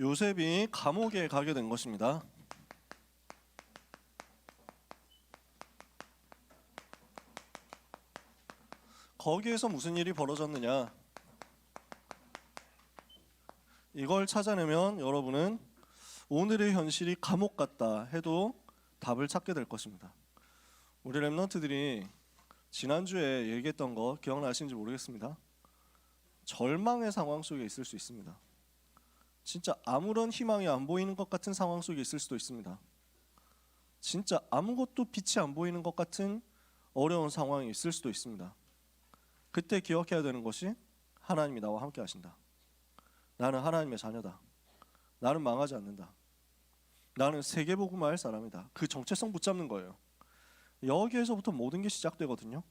요셉이 감옥에 가게 된 것입니다. 거기에서 무슨 일이 벌어졌느냐? 이걸 찾아내면 여러분은 오늘의 현실이 감옥 같다 해도 답을 찾게 될 것입니다. 우리 랩런트들이 지난주에 얘기했던 거 기억나시는지 모르겠습니다. 절망의 상황 속에 있을 수 있습니다. 진짜 아무런 희망이 안 보이는 것 같은 상황 속에 있을 수도 있습니다. 진짜 아무것도 빛이 안 보이는 것 같은 어려운 상황이 있을 수도 있습니다. 그때 기억해야 되는 것이 하나님이 나와 함께 하신다. 나는 하나님의 자녀다. 나는 망하지 않는다. 나는 세계복음화할 사람이다. 그 정체성 붙잡는 거예요. 여기에서부터 모든 게 시작되거든요.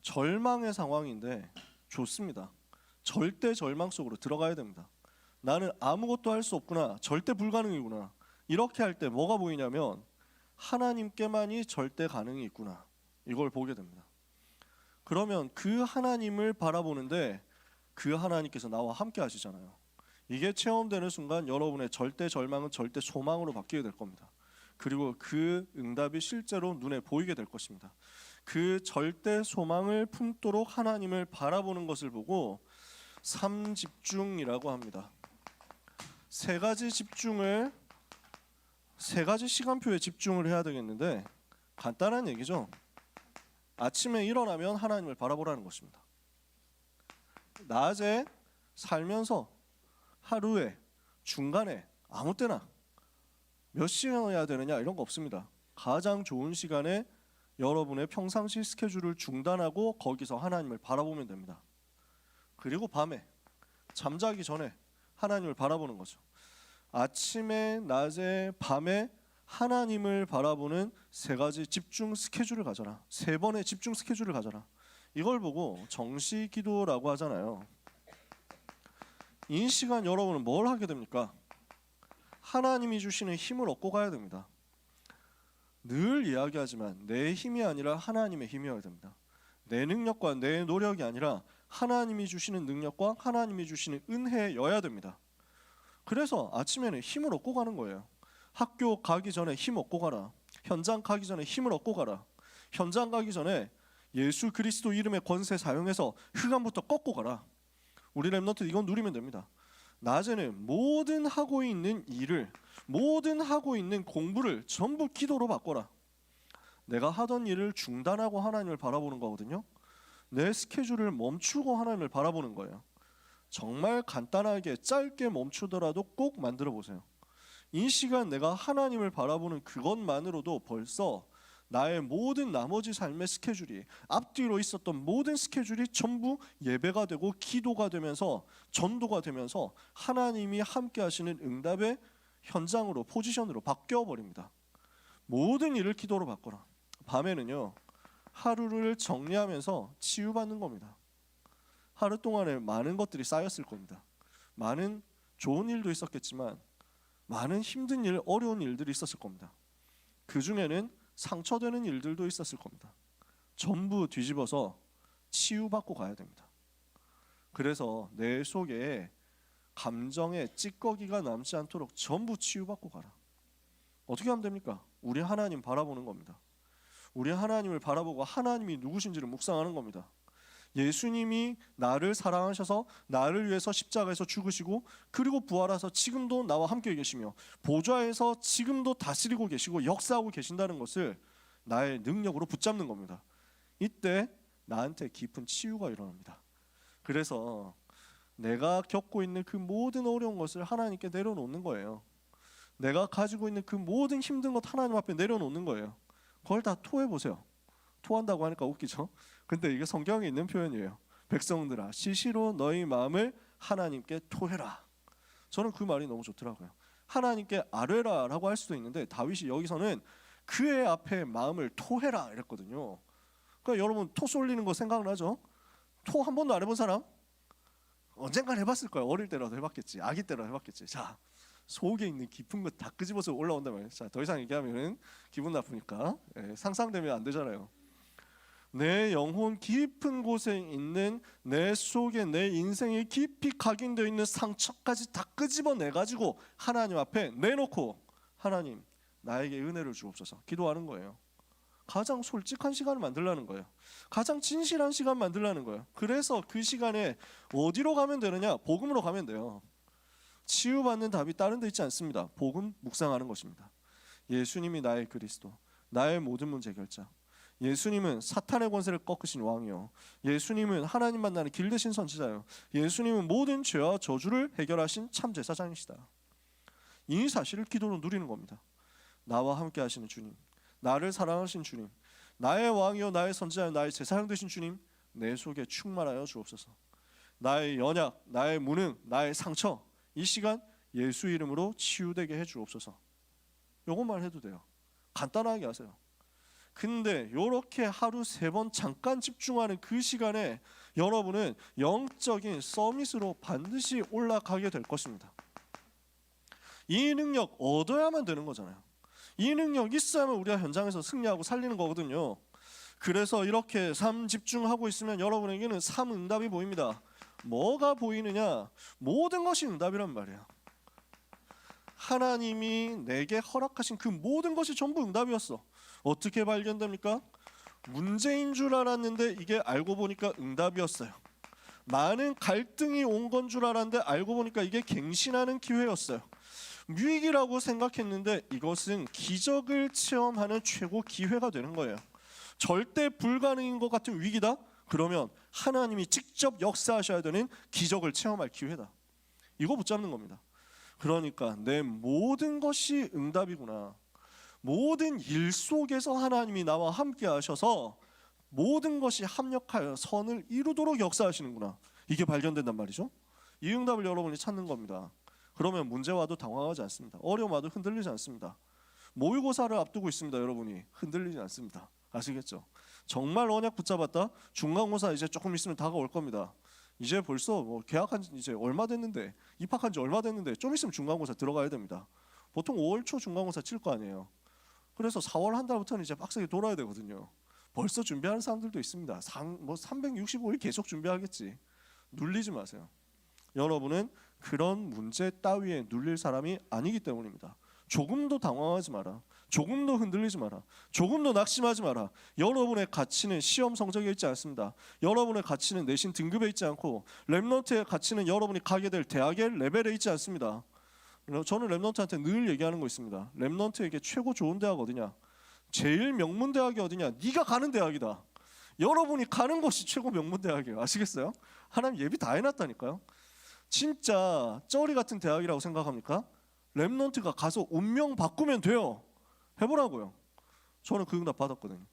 절망의 상황인데 좋습니다. 절대 절망 속으로 들어가야 됩니다. 나는 아무것도 할 수 없구나. 절대 불가능이구나. 이렇게 할 때 뭐가 보이냐면 하나님께만이 절대 가능이 있구나. 이걸 보게 됩니다. 그러면 그 하나님을 바라보는데 그 하나님께서 나와 함께 하시잖아요. 이게 체험되는 순간 여러분의 절대 절망은 절대 소망으로 바뀌게 될 겁니다. 그리고 그 응답이 실제로 눈에 보이게 될 것입니다. 그 절대 소망을 품도록 하나님을 바라보는 것을 보고 삼집중이라고 합니다. 세 가지 시간표에 집중을 해야 되겠는데 간단한 얘기죠. 아침에 일어나면 하나님을 바라보라는 것입니다. 낮에 살면서 하루에 중간에 아무 때나 몇 시간 해야 되느냐 이런 거 없습니다. 가장 좋은 시간에 여러분의 평상시 스케줄을 중단하고 거기서 하나님을 바라보면 됩니다. 그리고 밤에 잠자기 전에 하나님을 바라보는 거죠. 아침에, 낮에, 밤에 하나님을 바라보는 세 가지 집중 스케줄을 가져라. 세 번의 집중 스케줄을 가져라. 이걸 보고 정시 기도라고 하잖아요. 이 시간 여러분은 뭘 하게 됩니까? 하나님이 주시는 힘을 얻고 가야 됩니다. 늘 이야기하지만 내 힘이 아니라 하나님의 힘이어야 됩니다. 내 능력과 내 노력이 아니라 하나님이 주시는 능력과 하나님이 주시는 은혜여야 됩니다. 그래서 아침에는 힘을 얻고 가는 거예요. 학교 가기 전에 힘 얻고 가라. 현장 가기 전에 힘을 얻고 가라. 현장 가기 전에 예수 그리스도 이름의 권세 사용해서 흑암부터 꺾고 가라. 우리 랩런트 이건 누리면 됩니다. 낮에는 모든 하고 있는 일을, 모든 하고 있는 공부를 전부 기도로 바꿔라. 내가 하던 일을 중단하고 하나님을 바라보는 거거든요. 내 스케줄을 멈추고 하나님을 바라보는 거예요. 정말 간단하게 짧게 멈추더라도 꼭 만들어 보세요. 이 시간 내가 하나님을 바라보는 그것만으로도 벌써 나의 모든 나머지 삶의 스케줄이, 앞뒤로 있었던 모든 스케줄이 전부 예배가 되고 기도가 되면서 전도가 되면서 하나님이 함께 하시는 응답의 현장으로, 포지션으로 바뀌어 버립니다. 모든 일을 기도로 바꿔라. 밤에는요, 하루를 정리하면서 치유받는 겁니다. 하루 동안에 많은 것들이 쌓였을 겁니다. 많은 좋은 일도 있었겠지만 많은 힘든 일, 어려운 일들이 있었을 겁니다. 그 중에는 상처되는 일들도 있었을 겁니다. 전부 뒤집어서 치유받고 가야 됩니다. 그래서 내 속에 감정의 찌꺼기가 남지 않도록 전부 치유받고 가라. 어떻게 하면 됩니까? 우리 하나님 바라보는 겁니다. 우리 하나님을 바라보고 하나님이 누구신지를 묵상하는 겁니다. 예수님이 나를 사랑하셔서 나를 위해서 십자가에서 죽으시고 그리고 부활하셔서 지금도 나와 함께 계시며 보좌에서 지금도 다스리고 계시고 역사하고 계신다는 것을 나의 능력으로 붙잡는 겁니다. 이때 나한테 깊은 치유가 일어납니다. 그래서 내가 겪고 있는 그 모든 어려운 것을 하나님께 내려놓는 거예요. 내가 가지고 있는 그 모든 힘든 것 하나님 앞에 내려놓는 거예요. 그걸 다 토해보세요. 토한다고 하니까 웃기죠? 근데 이게 성경에 있는 표현이에요. 백성들아 시시로 너희 마음을 하나님께 토해라. 저는 그 말이 너무 좋더라고요. 하나님께 아뢰라 라고 할 수도 있는데 다윗이 여기서는 그의 앞에 마음을 토해라 이랬거든요. 그러니까 여러분 토 쏠리는 거 생각나죠? 토 한 번도 안 해본 사람? 언젠간 해봤을 거예요. 어릴 때라도 해봤겠지. 아기 때라도 해봤겠지. 자, 속에 있는 깊은 것 다 끄집어서 올라온단 말이에요. 자, 더 이상 얘기하면 기분 나쁘니까 상상되면 안 되잖아요. 내 영혼 깊은 곳에 있는 내 속에 내 인생에 깊이 각인되어 있는 상처까지 다 끄집어내 가지고 하나님 앞에 내놓고 하나님 나에게 은혜를 주옵소서 기도하는 거예요. 가장 솔직한 시간을 만들라는 거예요. 가장 진실한 시간 만들라는 거예요. 그래서 그 시간에 어디로 가면 되느냐? 복음으로 가면 돼요. 치유받는 답이 다른 데 있지 않습니다. 복음 묵상하는 것입니다. 예수님이 나의 그리스도, 나의 모든 문제 해결자. 예수님은 사탄의 권세를 꺾으신 왕이요, 예수님은 하나님 만나는 길 되신 선지자요, 예수님은 모든 죄와 저주를 해결하신 참 제사장이시다. 이 사실을 기도로 누리는 겁니다. 나와 함께 하시는 주님, 나를 사랑하신 주님, 나의 왕이요 나의 선지자요 나의 제사장 되신 주님, 내 속에 충만하여 주옵소서. 나의 연약, 나의 무능, 나의 상처 이 시간 예수 이름으로 치유되게 해 주옵소서. 요것만 해도 돼요. 간단하게 하세요. 근데 이렇게 하루 3번 잠깐 집중하는 그 시간에 여러분은 영적인 서밋으로 반드시 올라가게 될 것입니다. 이 능력 얻어야만 되는 거잖아요. 이 능력 있어야만 우리가 현장에서 승리하고 살리는 거거든요. 그래서 이렇게 삶 집중하고 있으면 여러분에게는 삶 응답이 보입니다. 뭐가 보이느냐? 모든 것이 응답이란 말이에요. 하나님이 내게 허락하신 그 모든 것이 전부 응답이었어. 어떻게 발견됩니까? 문제인 줄 알았는데 이게 알고 보니까 응답이었어요. 많은 갈등이 온 건 줄 알았는데 알고 보니까 이게 갱신하는 기회였어요. 위기라고 생각했는데 이것은 기적을 체험하는 최고 기회가 되는 거예요. 절대 불가능인 것 같은 위기다? 그러면 하나님이 직접 역사하셔야 되는 기적을 체험할 기회다. 이거 붙잡는 겁니다. 그러니까 내 모든 것이 응답이구나. 모든 일 속에서 하나님이 나와 함께 하셔서 모든 것이 합력하여 선을 이루도록 역사하시는구나. 이게 발견된단 말이죠. 이 응답을 여러분이 찾는 겁니다. 그러면 문제 와도 당황하지 않습니다. 어려움 와도 흔들리지 않습니다. 모의고사를 앞두고 있습니다. 여러분이 흔들리지 않습니다. 아시겠죠? 정말 언약 붙잡았다. 중간고사 이제 조금 있으면 다가올 겁니다. 이제 벌써 뭐 계약한 지 이제 얼마 됐는데, 입학한 지 얼마 됐는데 좀 있으면 중간고사 들어가야 됩니다. 보통 5월 초 중간고사 칠 거 아니에요. 그래서 4월 한 달부터는 이제 빡세게 돌아야 되거든요. 벌써 준비하는 사람들도 있습니다. 뭐 365일 계속 준비하겠지. 눌리지 마세요. 여러분은 그런 문제 따위에 눌릴 사람이 아니기 때문입니다. 조금도 당황하지 마라. 조금도 흔들리지 마라. 조금도 낙심하지 마라. 여러분의 가치는 시험 성적에 있지 않습니다. 여러분의 가치는 내신 등급에 있지 않고 렘넌트의 가치는 여러분이 가게 될 대학의 레벨에 있지 않습니다. 저는 렘넌트한테 늘 얘기하는 거 있습니다. 렘넌트에게 최고 좋은 대학 어디냐? 제일 명문 대학이 어디냐? 네가 가는 대학이다. 여러분이 가는 곳이 최고 명문 대학이에요. 아시겠어요? 하나님 예비 다 해놨다니까요. 진짜 쩌리 같은 대학이라고 생각합니까? 렘넌트가 가서 운명 바꾸면 돼요. 해보라고요. 저는 그 응답 받았거든요.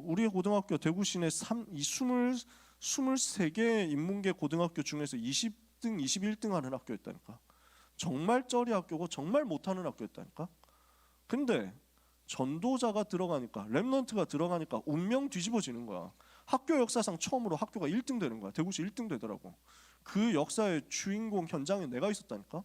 우리의 고등학교 대구 시내 23개 인문계 고등학교 중에서 20등, 21등 하는 학교였다니까. 정말 쩌리 학교고 정말 못하는 학교였다니까. 근데 전도자가 들어가니까, 렘넌트가 들어가니까 운명 뒤집어지는 거야. 학교 역사상 처음으로 학교가 1등 되는 거야. 대구시 1등 되더라고. 그 역사의 주인공 현장에 내가 있었다니까.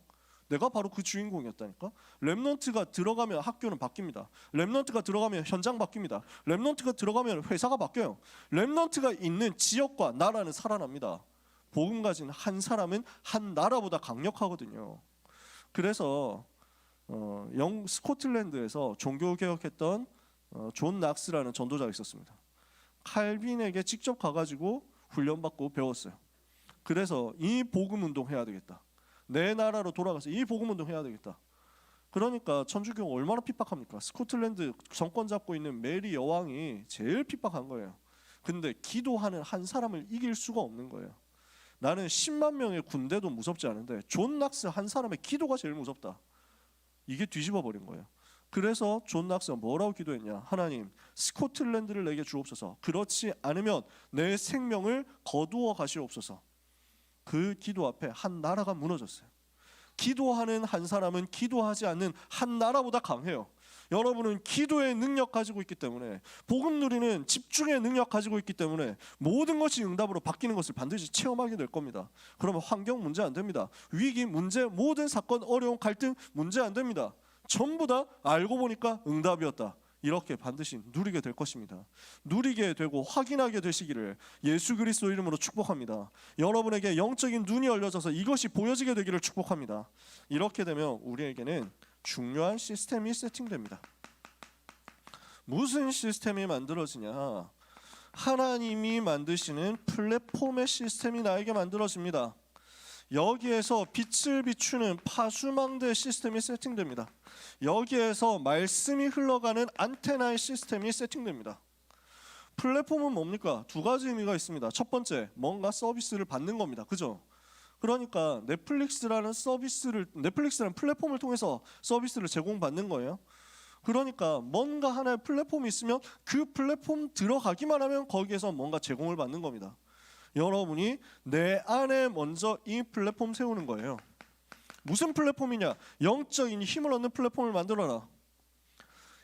내가 바로 그 주인공이었다니까. 렘넌트가 들어가면 학교는 바뀝니다. 렘넌트가 들어가면 현장 바뀝니다. 렘넌트가 들어가면 회사가 바뀌어요. 렘넌트가 있는 지역과 나라는 살아납니다. 복음 가진 한 사람은 한 나라보다 강력하거든요. 그래서 스코틀랜드에서 종교개혁했던 존 낙스라는 전도자가 있었습니다. 칼빈에게 직접 가가지고 훈련받고 배웠어요. 그래서 이 복음운동 해야 되겠다. 내 나라로 돌아가서 이 복음운동 해야 되겠다. 그러니까 천주교가 얼마나 핍박합니까? 스코틀랜드 정권 잡고 있는 메리 여왕이 제일 핍박한 거예요. 근데 기도하는 한 사람을 이길 수가 없는 거예요. 나는 10만 명의 군대도 무섭지 않은데 존 낙스 한 사람의 기도가 제일 무섭다. 이게 뒤집어 버린 거예요. 그래서 존 낙스가 뭐라고 기도했냐? 하나님, 스코틀랜드를 내게 주옵소서. 그렇지 않으면 내 생명을 거두어 가시옵소서. 그 기도 앞에 한 나라가 무너졌어요. 기도하는 한 사람은 기도하지 않는 한 나라보다 강해요. 여러분은 기도의 능력 가지고 있기 때문에, 복음 누리는 집중의 능력 가지고 있기 때문에 모든 것이 응답으로 바뀌는 것을 반드시 체험하게 될 겁니다. 그러면 환경 문제 안 됩니다. 위기 문제, 모든 사건, 어려움, 갈등 문제 안 됩니다. 전부 다 알고 보니까 응답이었다. 이렇게 반드시 누리게 될 것입니다. 누리게 되고 확인하게 되시기를 예수 그리스도 이름으로 축복합니다. 여러분에게 영적인 눈이 열려져서 이것이 보여지게 되기를 축복합니다. 이렇게 되면 우리에게는 중요한 시스템이 세팅됩니다. 무슨 시스템이 만들어지냐? 하나님이 만드시는 플랫폼의 시스템이 나에게 만들어집니다. 여기에서 빛을 비추는 파수망대 시스템이 세팅됩니다. 여기에서 말씀이 흘러가는 안테나의 시스템이 세팅됩니다. 플랫폼은 뭡니까? 두 가지 의미가 있습니다. 첫 번째, 뭔가 서비스를 받는 겁니다. 그죠? 그러니까 넷플릭스라는 플랫폼을 통해서 서비스를 제공받는 거예요. 그러니까 뭔가 하나의 플랫폼이 있으면 그 플랫폼 들어가기만 하면 거기에서 뭔가 제공을 받는 겁니다. 여러분이 내 안에 먼저 이 플랫폼 세우는 거예요. 무슨 플랫폼이냐? 영적인 힘을 얻는 플랫폼을 만들어라.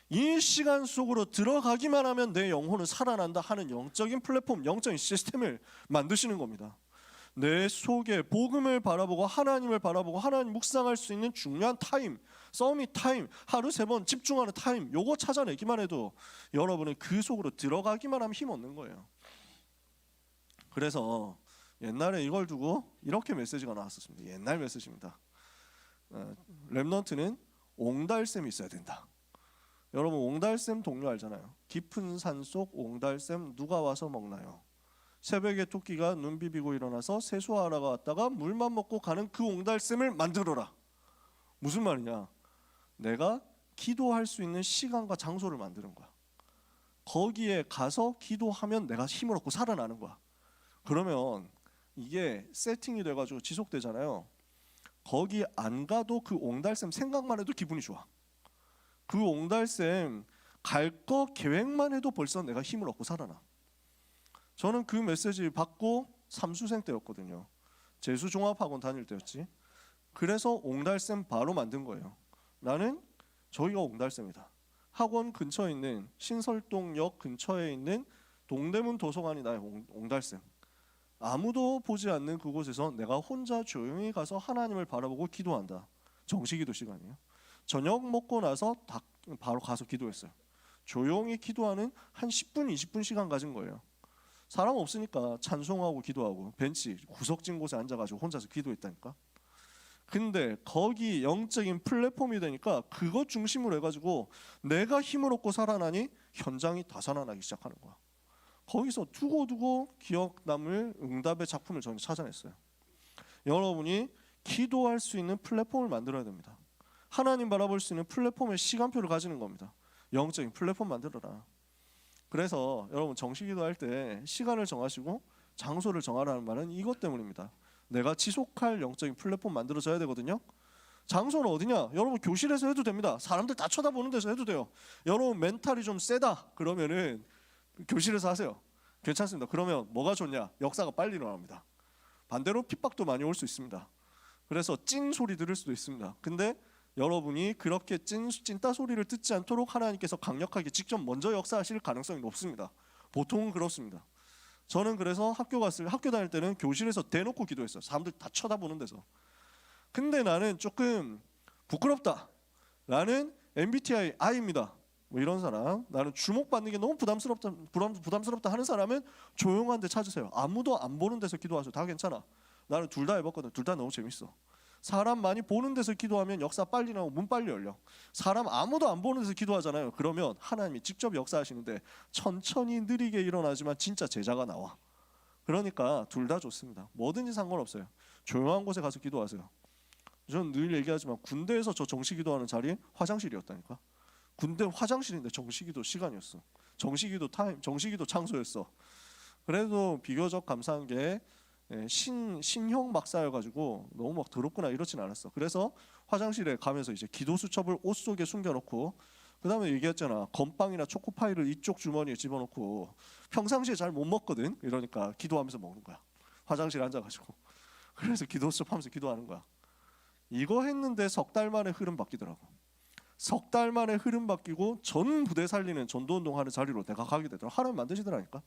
이 시간 속으로 들어가기만 하면 내 영혼은 살아난다 하는 영적인 플랫폼, 영적인 시스템을 만드시는 겁니다. 내 속에 복음을 바라보고 하나님을 바라보고 하나님 묵상할 수 있는 중요한 타임, 서밋 타임, 하루 3번 집중하는 타임, 요거 찾아내기만 해도 여러분은 그 속으로 들어가기만 하면 힘 얻는 거예요. 그래서 옛날에 이걸 두고 이렇게 메시지가 나왔었습니다. 옛날 메시지입니다. 렘넌트는 옹달샘이 있어야 된다. 여러분 옹달샘 동료 알잖아요. 깊은 산속 옹달샘 누가 와서 먹나요? 새벽에 토끼가 눈 비비고 일어나서 세수하러 왔다가 물만 먹고 가는 그 옹달샘을 만들어라. 무슨 말이냐? 내가 기도할 수 있는 시간과 장소를 만드는 거야. 거기에 가서 기도하면 내가 힘을 얻고 살아나는 거야. 그러면 이게 세팅이 돼가지고 지속되잖아요. 거기 안 가도 그 옹달샘 생각만 해도 기분이 좋아. 그 옹달샘 갈 거 계획만 해도 벌써 내가 힘을 얻고 살아나. 저는 그 메시지 받고 삼수생 때였거든요. 재수종합학원 다닐 때였지. 그래서 옹달샘 바로 만든 거예요. 나는 저기가 옹달샘이다. 학원 근처에 있는 신설동역 근처에 있는 동대문 도서관이 나의 옹달샘. 아무도 보지 않는 그곳에서 내가 혼자 조용히 가서 하나님을 바라보고 기도한다. 정시기도 시간이에요. 저녁 먹고 나서 바로 가서 기도했어요. 조용히 기도하는 한 10분, 20분 시간 가진 거예요. 사람 없으니까 찬송하고 기도하고 벤치 구석진 곳에 앉아가지고 혼자서 기도했다니까. 근데 거기 영적인 플랫폼이 되니까 그것 중심으로 해가지고 내가 힘을 얻고 살아나니 현장이 다 살아나기 시작하는 거야. 거기서 두고두고 기억 남을 응답의 작품을 저는 찾아냈어요. 여러분이 기도할 수 있는 플랫폼을 만들어야 됩니다. 하나님 바라볼 수 있는 플랫폼의 시간표를 가지는 겁니다. 영적인 플랫폼 만들어라. 그래서 여러분 정시기도할 때 시간을 정하시고 장소를 정하라는 말은 이것 때문입니다. 내가 지속할 영적인 플랫폼 만들어져야 되거든요. 장소는 어디냐? 여러분 교실에서 해도 됩니다. 사람들 다 쳐다보는 데서 해도 돼요. 여러분 멘탈이 좀 세다 그러면은 교실에서 하세요. 괜찮습니다. 그러면 뭐가 좋냐? 역사가 빨리 일어납니다. 반대로 핍박도 많이 올 수 있습니다. 그래서 찐 소리 들을 수도 있습니다. 근데 여러분이 그렇게 찐따 소리를 듣지 않도록 하나님께서 강력하게 직접 먼저 역사하실 가능성이 높습니다. 보통은 그렇습니다. 저는 그래서 학교 다닐 때는 교실에서 대놓고 기도했어요. 사람들 다 쳐다보는 데서. 근데 나는 조금 부끄럽다. 나는 MBTI I입니다. 뭐 이런 사람, 나는 주목받는 게 너무 부담스럽다 하는 사람은 조용한 데 찾으세요. 아무도 안 보는 데서 기도하세요. 다 괜찮아. 나는 둘 다 해봤거든. 둘 다 너무 재밌어. 사람 많이 보는 데서 기도하면 역사 빨리 나오고 문 빨리 열려. 사람 아무도 안 보는 데서 기도하잖아요. 그러면 하나님이 직접 역사하시는데 천천히 느리게 일어나지만 진짜 제자가 나와. 그러니까 둘 다 좋습니다. 뭐든지 상관없어요. 조용한 곳에 가서 기도하세요. 저는 늘 얘기하지만 군대에서 저 정시기도하는 자리 화장실이었다니까. 군대 화장실인데 정시기도 시간이었어. 정시기도 타임, 정시기도 장소였어. 그래도 비교적 감사한 게 신형 박사여가지고 너무 막 더럽거나 이렇진 않았어. 그래서 화장실에 가면서 이제 기도 수첩을 옷 속에 숨겨놓고, 그 다음에 얘기했잖아. 건빵이나 초코파이를 이쪽 주머니에 집어넣고, 평상시에 잘 못 먹거든. 이러니까 기도하면서 먹는 거야. 화장실에 앉아가지고. 그래서 기도 수첩하면서 기도하는 거야. 이거 했는데 석 달 만에 흐름 바뀌더라고. 석 달 만에 흐름 바뀌고 전 부대 살리는 전도운동하는 자리로 내가 가게 되더라고. 하나님 만드시더라니까.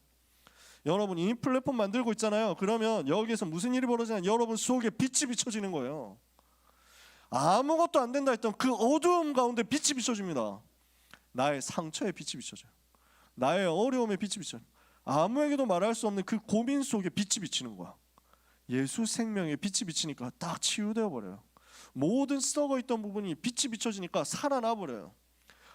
여러분 이 플랫폼 만들고 있잖아요. 그러면 여기에서 무슨 일이 벌어지냐? 여러분 속에 빛이 비춰지는 거예요. 아무것도 안 된다 했던 그 어두움 가운데 빛이 비춰집니다. 나의 상처에 빛이 비춰져요. 나의 어려움에 빛이 비춰요. 아무에게도 말할 수 없는 그 고민 속에 빛이 비치는 거야. 예수 생명에 빛이 비치니까 딱 치유되어 버려요. 모든 썩어 있던 부분이 빛이 비춰지니까 살아나 버려요.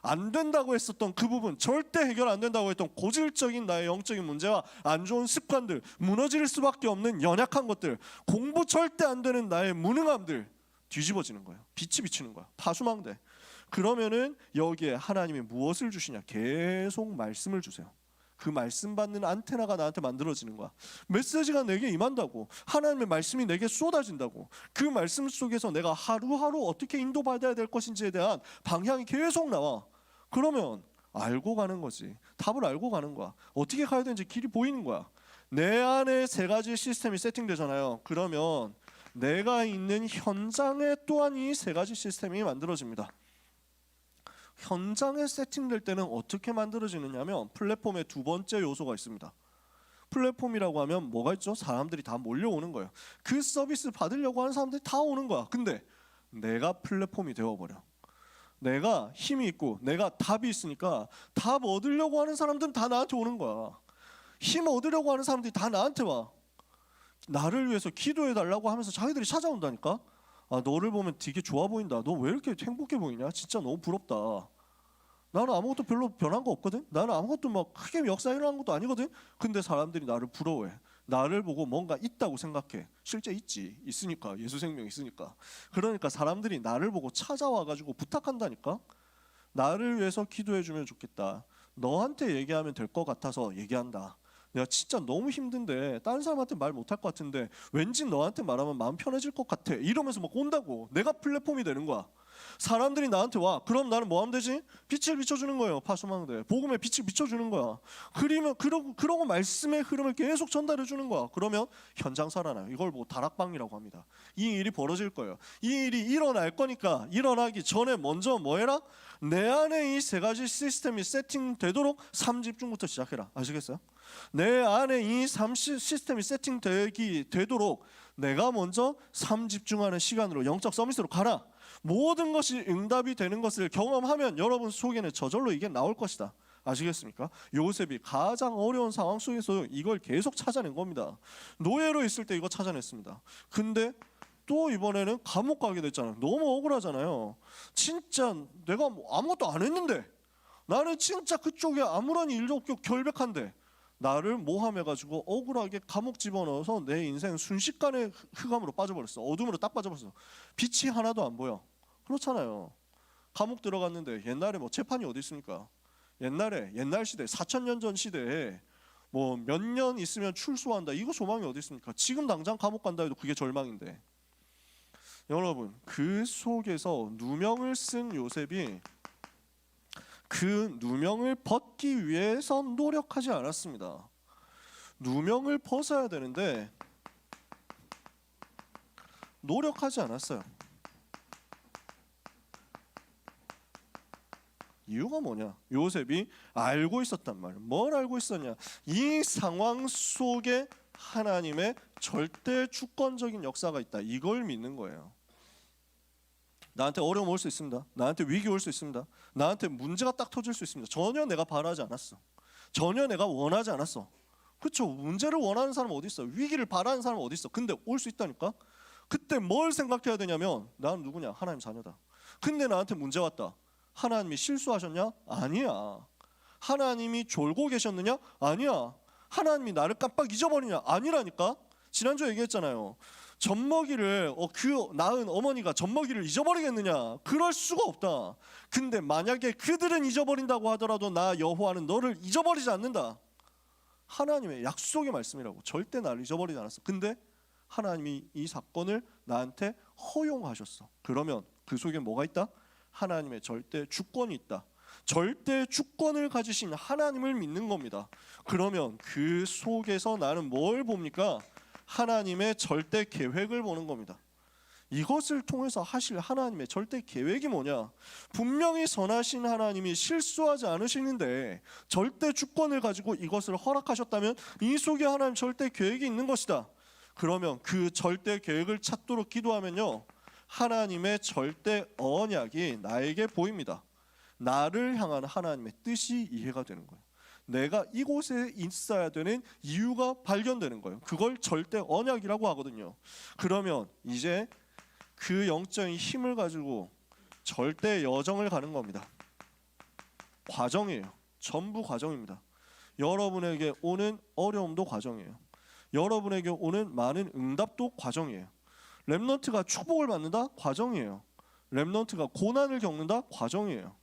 안 된다고 했었던 그 부분, 절대 해결 안 된다고 했던 고질적인 나의 영적인 문제와 안 좋은 습관들, 무너질 수밖에 없는 연약한 것들, 공부 절대 안 되는 나의 무능함들 뒤집어지는 거예요. 빛이 비치는 거야. 파수망대. 그러면은 여기에 하나님이 무엇을 주시냐? 계속 말씀을 주세요. 그 말씀 받는 안테나가 나한테 만들어지는 거야. 메시지가 내게 임한다고, 하나님의 말씀이 내게 쏟아진다고, 그 말씀 속에서 내가 하루하루 어떻게 인도받아야 될 것인지에 대한 방향이 계속 나와. 그러면 알고 가는 거지. 답을 알고 가는 거야. 어떻게 가야 되는지 길이 보이는 거야. 내 안에 세 가지 시스템이 세팅되잖아요. 그러면 내가 있는 현장에 또한 이 세 가지 시스템이 만들어집니다. 현장에 세팅될 때는 어떻게 만들어지느냐면 플랫폼의 두 번째 요소가 있습니다. 플랫폼이라고 하면 뭐가 있죠? 사람들이 다 몰려오는 거예요. 그 서비스 받으려고 하는 사람들이 다 오는 거야. 근데 내가 플랫폼이 되어버려. 내가 힘이 있고 내가 답이 있으니까 답 얻으려고 하는 사람들은 다 나한테 오는 거야. 힘 얻으려고 하는 사람들이 다 나한테 와. 나를 위해서 기도해달라고 하면서 자기들이 찾아온다니까. 아, 너를 보면 되게 좋아 보인다. 너 왜 이렇게 행복해 보이냐? 진짜 너무 부럽다. 나는 아무것도 별로 변한 거 없거든. 나는 아무것도 막 크게 역사 일어난 것도 아니거든. 근데 사람들이 나를 부러워해. 나를 보고 뭔가 있다고 생각해. 실제 있으니까. 예수 생명이 있으니까. 그러니까 사람들이 나를 보고 찾아와가지고 부탁한다니까. 나를 위해서 기도해주면 좋겠다. 너한테 얘기하면 될 것 같아서 얘기한다. 내가 진짜 너무 힘든데 다른 사람한테 말 못할 것 같은데 왠지 너한테 말하면 마음 편해질 것 같아. 이러면서 막 온다고. 내가 플랫폼이 되는 거야. 사람들이 나한테 와. 그럼 나는 뭐 하면 되지? 빛을 비춰주는 거예요. 파수망대. 복음에 빛을 비춰주는 거야. 그러고 말씀의 흐름을 계속 전달해 주는 거야. 그러면 현장 살아나요. 이걸 뭐 다락방이라고 합니다. 이 일이 벌어질 거예요. 이 일이 일어날 거니까 일어나기 전에 먼저 뭐 해라? 내 안에 이 세 가지 시스템이 세팅되도록 3집중부터 시작해라. 아시겠어요? 내 안에 이 시스템이 세팅되도록 내가 먼저 3집중하는 시간으로 영적 서비스로 가라. 모든 것이 응답이 되는 것을 경험하면 여러분 속에는 저절로 이게 나올 것이다. 아시겠습니까? 요셉이 가장 어려운 상황 속에서 이걸 계속 찾아낸 겁니다. 노예로 있을 때 이거 찾아냈습니다. 근데 또 이번에는 감옥 가게 됐잖아요. 너무 억울하잖아요. 진짜 내가 뭐 아무것도 안 했는데, 나는 진짜 그쪽에 아무런 일도 없고 결백한데 나를 모함해가지고 억울하게 감옥 집어넣어서 내 인생 순식간에 흑암으로 빠져버렸어. 어둠으로 딱 빠져버렸어. 빛이 하나도 안 보여. 그렇잖아요. 감옥 들어갔는데 옛날에 뭐 재판이 어디 있습니까? 옛날 시대 4000년 전 시대에 뭐 몇 년 있으면 출소한다. 이거 소망이 어디 있습니까? 지금 당장 감옥 간다 해도 그게 절망인데. 여러분, 그 속에서 누명을 쓴 요셉이 그 누명을 벗기 위해서 노력하지 않았습니다. 누명을 벗어야 되는데 노력하지 않았어요. 이유가 뭐냐? 요셉이 알고 있었단 말이에요. 뭘 알고 있었냐? 이 상황 속에 하나님의 절대 주권적인 역사가 있다. 이걸 믿는 거예요. 나한테 어려움 올 수 있습니다. 나한테 위기 올 수 있습니다. 나한테 문제가 딱 터질 수 있습니다. 전혀 내가 바라지 않았어. 전혀 내가 원하지 않았어. 그렇죠? 문제를 원하는 사람은 어디 있어? 위기를 바라는 사람은 어디 있어? 근데 올 수 있다니까. 그때 뭘 생각해야 되냐면 나는 누구냐? 하나님 자녀다. 근데 나한테 문제 왔다. 하나님이 실수하셨냐? 아니야. 하나님이 졸고 계셨느냐? 아니야. 하나님이 나를 깜빡 잊어버리냐? 아니라니까. 지난주에 얘기했잖아요. 젖먹이를 그 낳은 어머니가 젖먹이를 잊어버리겠느냐? 그럴 수가 없다. 근데 만약에 그들은 잊어버린다고 하더라도 나 여호와는 너를 잊어버리지 않는다. 하나님의 약속의 말씀이라고. 절대 나를 잊어버리지 않았어. 근데 하나님이 이 사건을 나한테 허용하셨어. 그러면 그 속에 뭐가 있다? 하나님의 절대 주권이 있다. 절대 주권을 가지신 하나님을 믿는 겁니다. 그러면 그 속에서 나는 뭘 봅니까? 하나님의 절대 계획을 보는 겁니다. 이것을 통해서 하실 하나님의 절대 계획이 뭐냐? 분명히 선하신 하나님이 실수하지 않으시는데 절대 주권을 가지고 이것을 허락하셨다면 이 속에 하나님 절대 계획이 있는 것이다. 그러면 그 절대 계획을 찾도록 기도하면요, 하나님의 절대 언약이 나에게 보입니다. 나를 향한 하나님의 뜻이 이해가 되는 거예요. 내가 이곳에 있어야 되는 이유가 발견되는 거예요. 그걸 절대 언약이라고 하거든요. 그러면 이제 그 영적인 힘을 가지고 절대 여정을 가는 겁니다. 과정이에요. 전부 과정입니다. 여러분에게 오는 어려움도 과정이에요. 여러분에게 오는 많은 응답도 과정이에요. 렘넌트가 축복을 받는다? 과정이에요. 렘넌트가 고난을 겪는다? 과정이에요.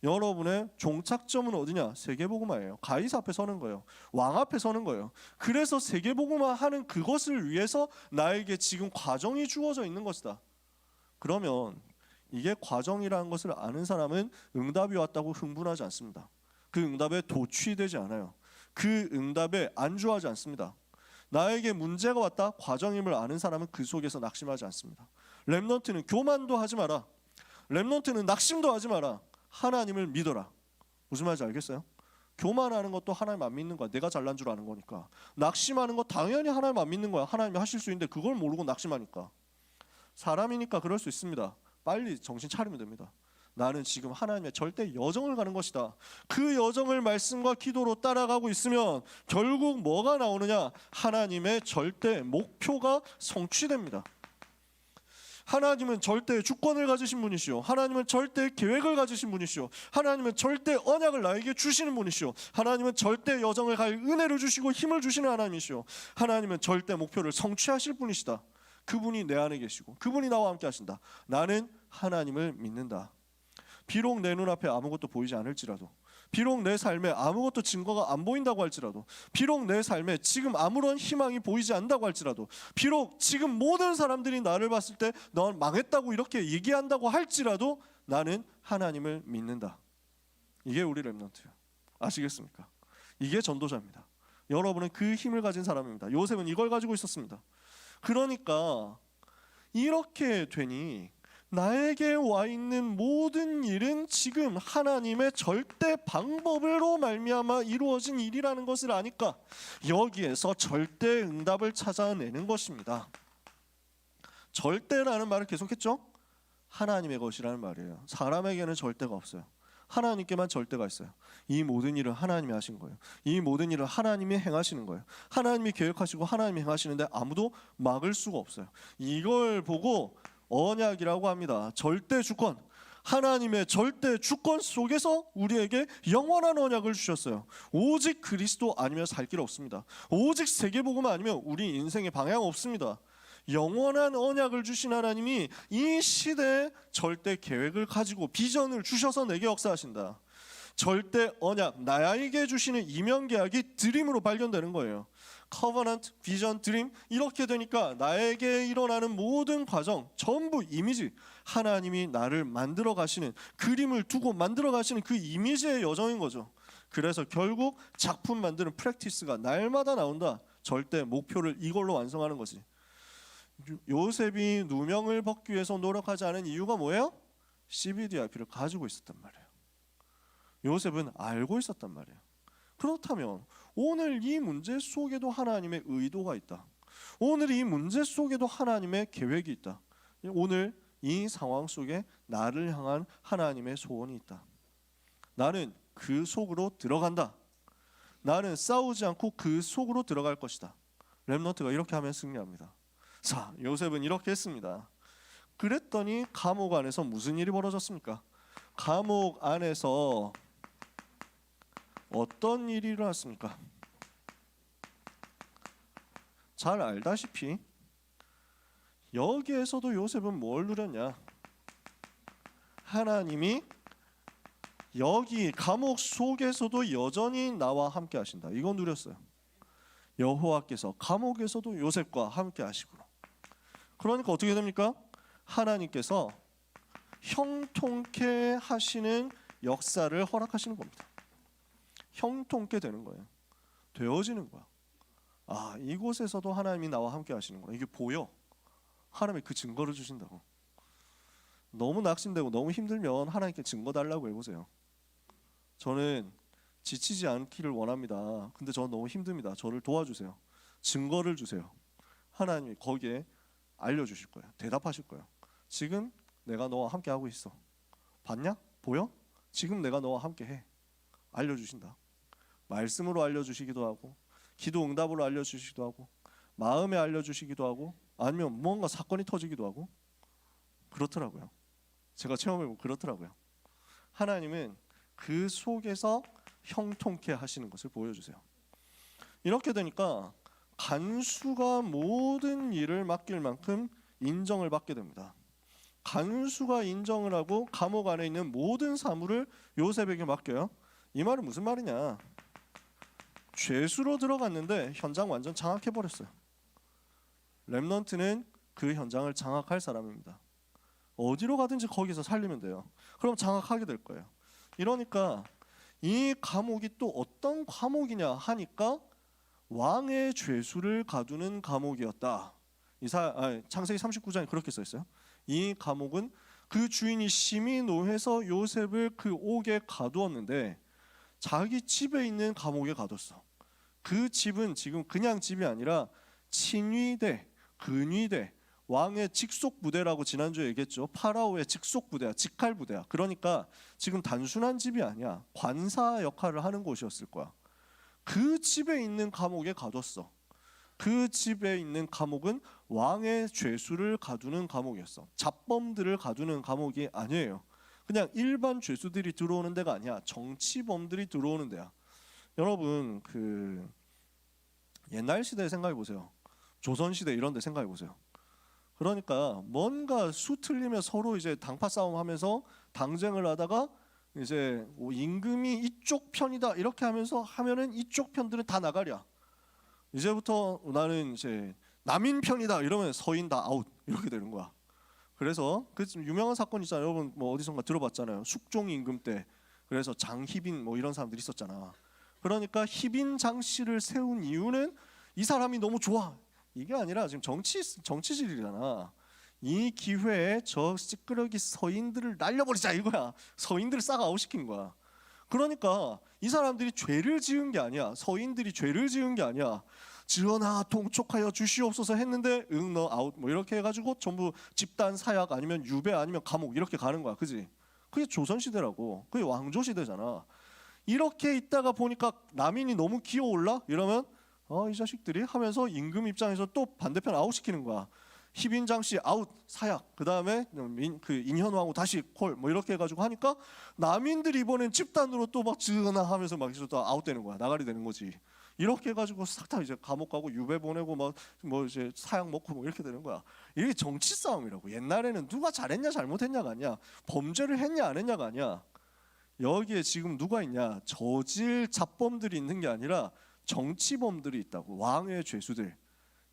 여러분의 종착점은 어디냐? 세계복음화예요. 가이사 앞에 서는 거예요. 왕 앞에 서는 거예요. 그래서 세계복음화 하는 그것을 위해서 나에게 지금 과정이 주어져 있는 것이다. 그러면 이게 과정이라는 것을 아는 사람은 응답이 왔다고 흥분하지 않습니다. 그 응답에 도취되지 않아요. 그 응답에 안주하지 않습니다. 나에게 문제가 왔다, 과정임을 아는 사람은 그 속에서 낙심하지 않습니다. 렘넌트는 교만도 하지 마라. 렘넌트는 낙심도 하지 마라. 하나님을 믿어라. 무슨 말인지 알겠어요? 교만하는 것도 하나님 안 믿는 거야. 내가 잘난 줄 아는 거니까. 낙심하는 거 당연히 하나님 안 믿는 거야. 하나님이 하실 수 있는데 그걸 모르고 낙심하니까. 사람이니까 그럴 수 있습니다. 빨리 정신 차리면 됩니다. 나는 지금 하나님의 절대 여정을 가는 것이다. 그 여정을 말씀과 기도로 따라가고 있으면 결국 뭐가 나오느냐? 하나님의 절대 목표가 성취됩니다. 하나님은 절대 주권을 가지신 분이시오. 하나님은 절대 계획을 가지신 분이시오. 하나님은 절대 언약을 나에게 주시는 분이시오. 하나님은 절대 여정을 갈 은혜를 주시고 힘을 주시는 하나님이시오. 하나님은 절대 목표를 성취하실 분이시다. 그분이 내 안에 계시고 그분이 나와 함께 하신다. 나는 하나님을 믿는다. 비록 내 눈앞에 아무것도 보이지 않을지라도, 비록 내 삶에 아무것도 증거가 안 보인다고 할지라도, 비록 내 삶에 지금 아무런 희망이 보이지 않는다고 할지라도, 비록 지금 모든 사람들이 나를 봤을 때 넌 망했다고 이렇게 얘기한다고 할지라도 나는 하나님을 믿는다. 이게 우리 렘넌트예요. 아시겠습니까? 이게 전도자입니다. 여러분은 그 힘을 가진 사람입니다. 요셉은 이걸 가지고 있었습니다. 그러니까 이렇게 되니 나에게 와 있는 모든 일은 지금 하나님의 절대 방법으로 말미암아 이루어진 일이라는 것을 아니까 여기에서 절대 응답을 찾아내는 것입니다. 절대라는 말을 계속했죠? 하나님의 것이라는 말이에요. 사람에게는 절대가 없어요. 하나님께만 절대가 있어요. 이 모든 일을 하나님이 하신 거예요. 이 모든 일을 하나님이 행하시는 거예요. 하나님이 계획하시고 하나님이 행하시는데 아무도 막을 수가 없어요. 이걸 보고 언약이라고 합니다. 절대 주권. 하나님의 절대 주권 속에서 우리에게 영원한 언약을 주셨어요. 오직 그리스도 아니면 살 길 없습니다. 오직 세계복음 아니면 우리 인생의 방향 없습니다. 영원한 언약을 주신 하나님이 이 시대에 절대 계획을 가지고 비전을 주셔서 내게 역사하신다. 절대 언약, 나에게 주시는 이면계약이 드림으로 발견되는 거예요. 커버넌트, 비전, 드림 이렇게 되니까 나에게 일어나는 모든 과정 전부 이미지, 하나님이 나를 만들어 가시는, 그림을 두고 만들어 가시는 그 이미지의 여정인 거죠. 그래서 결국 작품 만드는 프랙티스가 날마다 나온다. 절대 목표를 이걸로 완성하는 거지. 요셉이 누명을 벗기 위해서 노력하지 않은 이유가 뭐예요? CBDIP를 가지고 있었단 말이에요. 요셉은 알고 있었단 말이에요. 그렇다면 오늘 이 문제 속에도 하나님의 의도가 있다. 오늘 이 문제 속에도 하나님의 계획이 있다. 오늘 이 상황 속에 나를 향한 하나님의 소원이 있다. 나는 그 속으로 들어간다. 나는 싸우지 않고 그 속으로 들어갈 것이다. 렘넌트가 이렇게 하면 승리합니다. 자, 요셉은 이렇게 했습니다. 그랬더니 감옥 안에서 무슨 일이 벌어졌습니까? 감옥 안에서 어떤 일이 일어났습니까? 잘 알다시피 여기에서도 요셉은 뭘 누렸냐? 하나님이 여기 감옥 속에서도 여전히 나와 함께 하신다. 이건 누렸어요. 여호와께서 감옥에서도 요셉과 함께 하시고, 그러니까 어떻게 됩니까? 하나님께서 형통케 하시는 역사를 허락하시는 겁니다. 형통케 되는 거예요. 되어지는 거야. 아, 이곳에서도 하나님이 나와 함께 하시는 거야. 이게 보여. 하나님이 그 증거를 주신다고. 너무 낙심되고 너무 힘들면 하나님께 증거 달라고 해보세요. 저는 지치지 않기를 원합니다. 근데 저는 너무 힘듭니다. 저를 도와주세요. 증거를 주세요. 하나님이 거기에 알려주실 거예요. 대답하실 거예요. 지금 내가 너와 함께 하고 있어. 봤냐? 보여? 지금 내가 너와 함께 해. 알려주신다. 말씀으로 알려주시기도 하고, 기도 응답으로 알려주시기도 하고, 마음에 알려주시기도 하고, 아니면 뭔가 사건이 터지기도 하고 그렇더라고요. 제가 체험해보면 그렇더라고요. 하나님은 그 속에서 형통케 하시는 것을 보여주세요. 이렇게 되니까 간수가 모든 일을 맡길 만큼 인정을 받게 됩니다. 간수가 인정을 하고 감옥 안에 있는 모든 사물을 요셉에게 맡겨요. 이 말은 무슨 말이냐? 죄수로 들어갔는데 현장 완전 장악해버렸어요. 렘넌트는 그 현장을 장악할 사람입니다. 어디로 가든지 거기서 살리면 돼요. 그럼 장악하게 될 거예요. 이러니까 이 감옥이 또 어떤 감옥이냐 하니까 왕의 죄수를 가두는 감옥이었다. 창세기 39장에 그렇게 써 있어요. 이 감옥은 그 주인이 심히 노해서 요셉을 그 옥에 가두었는데 자기 집에 있는 감옥에 가뒀어. 그 집은 지금 그냥 집이 아니라 친위대, 근위대, 왕의 직속 부대라고 지난주에 얘기했죠. 파라오의 직속 부대야, 직할 부대야. 그러니까 지금 단순한 집이 아니야. 관사 역할을 하는 곳이었을 거야. 그 집에 있는 감옥에 가뒀어. 그 집에 있는 감옥은 왕의 죄수를 가두는 감옥이었어. 잡범들을 가두는 감옥이 아니에요. 그냥 일반 죄수들이 들어오는 데가 아니야. 정치범들이 들어오는 데야. 여러분 그 옛날 시대 생각해 보세요. 조선 시대 이런 데 생각해 보세요. 그러니까 뭔가 수 틀리면 서로 이제 당파 싸움하면서 당쟁을 하다가 이제 임금이 이쪽 편이다 이렇게 하면은 이쪽 편들은 다 나가랴. 이제부터 나는 이제 남인 편이다 이러면 서인 다 아웃 이렇게 되는 거야. 그래서 그 유명한 사건 있잖아요. 여러분 뭐 어디선가 들어봤잖아요. 숙종 임금 때 그래서 장희빈 뭐 이런 사람들이 있었잖아. 그러니까 희빈 장씨를 세운 이유는 이 사람이 너무 좋아. 이게 아니라 지금 정치질이잖아. 이 기회에 저 찌끄러기 서인들을 날려버리자 이거야. 서인들을 싹 아웃시킨 거야. 그러니까 이 사람들이 죄를 지은 게 아니야. 서인들이 죄를 지은 게 아니야. 전하 동촉하여 주시옵소서 했는데 응 너 아웃 뭐 이렇게 해가지고 전부 집단 사약 아니면 유배 아니면 감옥 이렇게 가는 거야. 그지? 그게 조선시대라고. 그게 왕조시대잖아. 이렇게 있다가 보니까 남인이 너무 기어올라? 이러면 이 자식들이 하면서 임금 입장에서 또 반대편 아웃시키는 거야. 희빈장씨 아웃 사약 그 다음에 그 인현왕후 다시 콜 뭐 이렇게 해가지고 하니까 남인들이 이번엔 집단으로 또 막 전하 하면서 막 또 아웃되는 거야. 나가리 되는 거지. 이렇게 해가지고 싹 다 이제 감옥 가고 유배 보내고 막 뭐 이제 사약 먹고 뭐 이렇게 되는 거야. 이게 정치 싸움이라고. 옛날에는 누가 잘했냐 잘못했냐가 아니야. 범죄를 했냐 안 했냐가 아니야. 여기에 지금 누가 있냐? 저질 잡범들이 있는 게 아니라 정치범들이 있다고. 왕의 죄수들.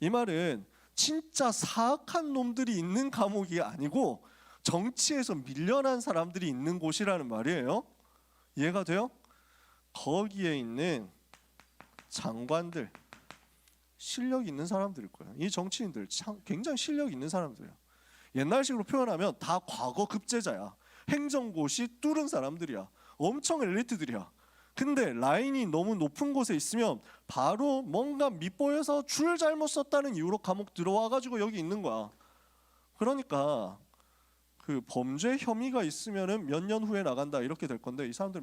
이 말은 진짜 사악한 놈들이 있는 감옥이 아니고 정치에서 밀려난 사람들이 있는 곳이라는 말이에요. 이해가 돼요? 거기에 있는 장관들 실력 있는 사람들일 거예요. 이 정치인들 굉장히 실력 있는 사람들이에요. 옛날식으로 표현하면 다 과거 급제자야. 행정고시 뚫은 사람들이야. 엄청 엘리트들이야. 근데 라인이 너무 높은 곳에 있으면 바로 뭔가 밑보여서 줄 잘못 썼다는 이유로 감옥 들어와가지고 여기 있는 거야. 그러니까 그 범죄 혐의가 있으면은 몇 년 후에 나간다 이렇게 될 건데 이 사람들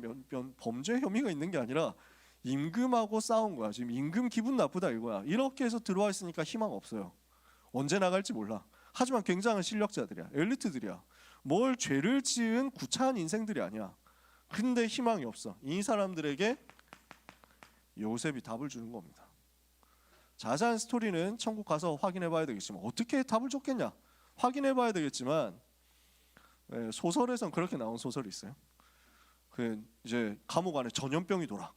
범죄 혐의가 있는 게 아니라 임금하고 싸운 거야. 지금 임금 기분 나쁘다 이거야. 이렇게 해서 들어와 있으니까 희망 없어요. 언제 나갈지 몰라. 하지만 굉장한 실력자들이야. 엘리트들이야. 뭘 죄를 지은 구차한 인생들이 아니야. 근데 희망이 없어. 이 사람들에게 요셉이 답을 주는 겁니다. 자세한 스토리는 천국 가서 확인해 봐야 되겠지만 어떻게 답을 줬겠냐? 확인해 봐야 되겠지만 소설에선 그렇게 나온 소설이 있어요. 그 이제 감옥 안에 전염병이 돌아.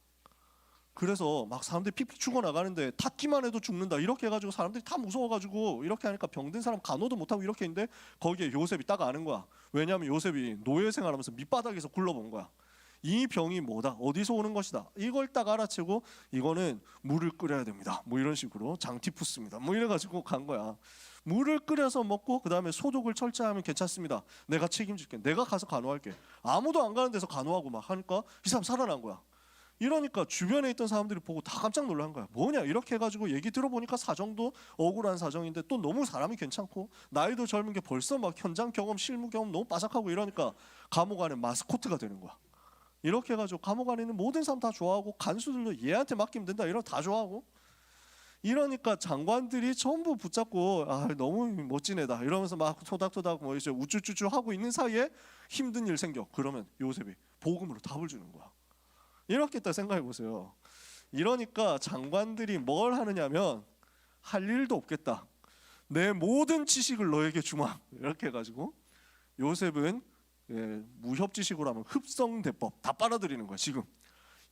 그래서 막 사람들이 픽픽 죽어나가는데 닿기만 해도 죽는다 이렇게 해가지고 사람들이 다 무서워가지고 이렇게 하니까 병든 사람 간호도 못하고 이렇게 했는데 거기에 요셉이 딱 아는 거야. 왜냐하면 요셉이 노예 생활하면서 밑바닥에서 굴러본 거야. 이 병이 뭐다 어디서 오는 것이다 이걸 딱 알아채고 이거는 물을 끓여야 됩니다 뭐 이런 식으로 장티푸스입니다 뭐 이래가지고 간 거야. 물을 끓여서 먹고 그 다음에 소독을 철저하면 괜찮습니다. 내가 책임질게. 내가 가서 간호할게. 아무도 안 가는 데서 간호하고 막 하니까 이 사람 살아난 거야. 이러니까 주변에 있던 사람들이 보고 다 깜짝 놀란 거야. 뭐냐 이렇게 해가지고 얘기 들어보니까 사정도 억울한 사정인데 또 너무 사람이 괜찮고 나이도 젊은 게 벌써 막 현장 경험 실무 경험 너무 빠삭하고 이러니까 감옥 안에 마스코트가 되는 거야. 이렇게 해가지고 감옥 안에 있는 모든 사람 다 좋아하고 간수들도 얘한테 맡기면 된다 이런 다 좋아하고, 이러니까 장관들이 전부 붙잡고 아 너무 멋진 애다 이러면서 막 토닥토닥 뭐 이제 우쭈쭈쭈 하고 있는 사이에 힘든 일 생겨. 그러면 요셉이 복음으로 답을 주는 거야. 이렇게 딱 생각해 보세요. 이러니까 장관들이 뭘 하느냐면 할 일도 없겠다. 내 모든 지식을 너에게 주마. 이렇게 해가지고 요셉은 무협지식으로 하면 흡성대법 다 빨아들이는 거야. 지금